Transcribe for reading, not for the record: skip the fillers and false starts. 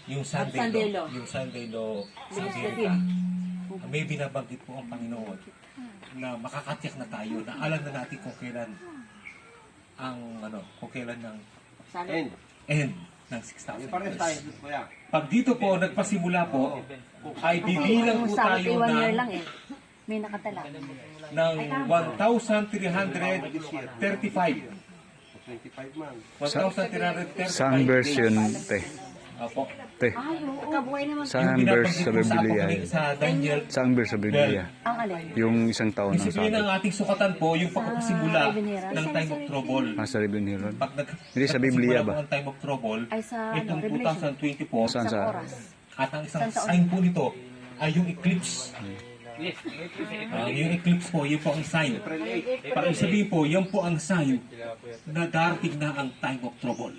yung Sunday law, may binabanggit po ang Panginoon na makakatiyak na tayo, na alam na natin kung kailan ang kung kailan ng end ng 6,000 years. Pag dito po nagpasimula po, ay bibilang po tayo may nakatala. ng 1,335. 1,335. Saan version, te? Opo. Te, saan verse sa Biblia? Sa Daniel. Saan verse sa Biblia? Ang alin? Yung isang taon ng Disiplina sabi. ng ating sukatan po, yung pagpapasimula ng time of trouble. Nasa Rebenhiron. Pag Hindi sa Biblia ba? ang time of trouble, Ay sa itong Revelation. 2020 po, Saan sa? Oras. at ang isang sign po nito ay yung eclipse. Yung eclipse po, yun po ang sign. Para sabihin po, yan po ang sign na darating na ang time of trouble.